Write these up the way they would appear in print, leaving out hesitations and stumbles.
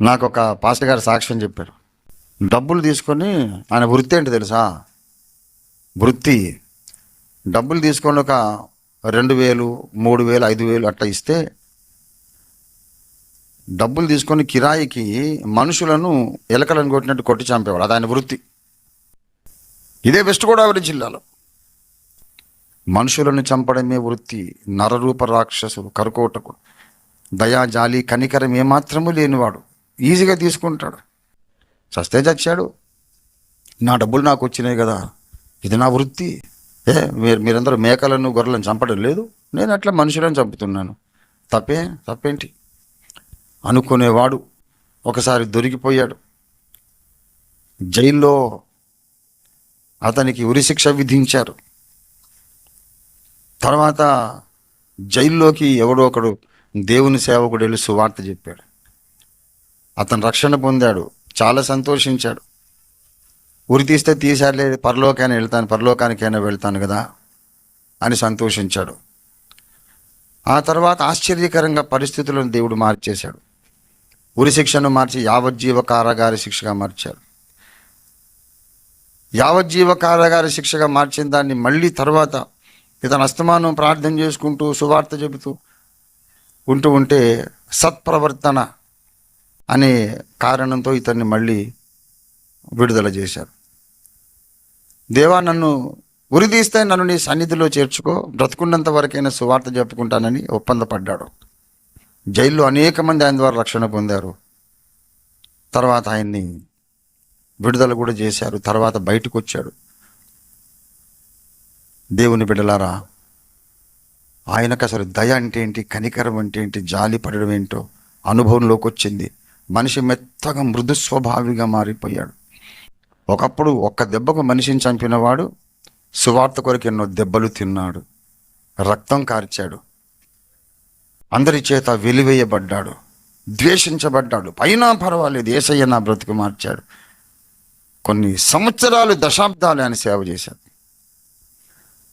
నాకు ఒక పాస్టర్ గారు సాక్ష్యం చెప్పారు. డబ్బులు తీసుకొని, ఆయన వృత్తి ఏంటి తెలుసా? వృత్తి డబ్బులు తీసుకొని ఒక 2,000, 3,000, 5,000 అట్లా ఇస్తే, డబ్బులు తీసుకొని కిరాయికి మనుషులను ఎలకలను కొట్టినట్టు కొట్టి చంపేవాడు. అది ఆయన వృత్తి. ఇదే వెస్ట్ గోదావరి జిల్లాలో మనుషులను చంపడమే వృత్తి. నరరూప రాక్షసుడు, కరుకోటకు, దయా జాలి కనికరం ఏమాత్రము లేనివాడు ఈజీగా తీసుకుంటాడు. చస్తే చచ్చాడు, నా డబ్బులు నాకు వచ్చినాయి కదా, ఇది నా వృత్తి. మీరందరూ మేకలను గొర్రెలను చంపడం లేదు, నేను అట్లా మనుషులను చంపుతున్నాను, తప్పేంటి అనుకునేవాడు ఒకసారి దొరికిపోయాడు. జైల్లో అతనికి ఉరిశిక్ష విధించారు. తర్వాత జైల్లోకి ఎవడో ఒకడు దేవుని సేవకుడు వెళ్ళి సువార్త చెప్పాడు. అతను రక్షణ పొందాడు, చాలా సంతోషించాడు. ఉరి తీస్తే తీసారులే, పరలోకానికైనా వెళ్తాను కదా అని సంతోషించాడు. ఆ తర్వాత ఆశ్చర్యకరంగా పరిస్థితులను దేవుడు మార్చేశాడు. ఉరి శిక్షను మార్చి యావజ్జీవ కారాగార శిక్షగా మార్చారు. యావజ్జీవ కారాగార శిక్షగా మార్చిన దాన్ని మళ్ళీ తర్వాత ఇతను అస్తమానం ప్రార్థన చేసుకుంటూ సువార్త చెబుతూ ఉంటే సత్ప్రవర్తన అనే కారణంతో ఇతన్ని మళ్ళీ విడుదల చేశారు. దేవా, నన్ను ఉరిదీస్తే నన్ను నీ సన్నిధిలో చేర్చుకో, బ్రతుకున్నంత వరకైనా సువార్త చెప్పుకుంటానని ఒప్పందపడ్డాడు. జైల్లో అనేక మంది ఆయన ద్వారా రక్షణ పొందారు. తర్వాత ఆయన్ని విడుదల కూడా చేశారు. తర్వాత బయటకు వచ్చాడు. దేవుని బిడ్డలారా, ఆయనకు అసలు దయ అంటే ఏంటి, కనికరం అంటే ఏంటి, జాలి పడడం ఏంటో అనుభవంలోకి వచ్చింది. మనిషి మెత్తగా మృదు స్వభావిగా మారిపోయాడు. ఒకప్పుడు ఒక్క దెబ్బకు మనిషిని చంపినవాడు సువార్త కొరకు ఎన్నో దెబ్బలు తిన్నాడు, రక్తం కార్చాడు, అందరి చేత వెలివేయబడ్డాడు, ద్వేషించబడ్డాడు. పైనా పర్వాలేదు, యేసయ్య నా బ్రతుకు మార్చాడు. కొన్ని సంవత్సరాలు, దశాబ్దాలు ఆయన సేవ చేశాడు.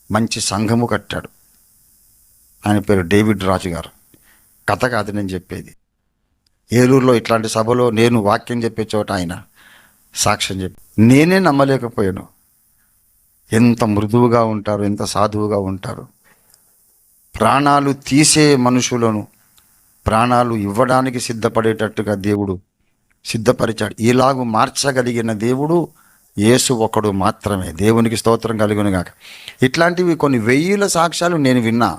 మంచి సంఘము కట్టాడు. ఆయన పేరు డేవిడ్ రాజు గారు. కథ కాదు నేను చెప్పేది. ఏలూరులో ఇట్లాంటి సభలో నేను వాక్యం చెప్పే చోట ఆయన సాక్ష్యం చెప్పి నేనే నమ్మలేకపోయాను. ఎంత మృదువుగా ఉంటారు, ఎంత సాధువుగా ఉంటారు. ప్రాణాలు తీసే మనుషులను ప్రాణాలు ఇవ్వడానికి సిద్ధపడేటట్టుగా దేవుడు సిద్ధపరిచాడు. ఇలాగూ మార్చగలిగిన దేవుడు యేసు ఒకడు మాత్రమే. దేవునికి స్తోత్రం కలుగును గాక. ఇట్లాంటివి కొన్ని 1000 సాక్ష్యాలు నేను విన్నా.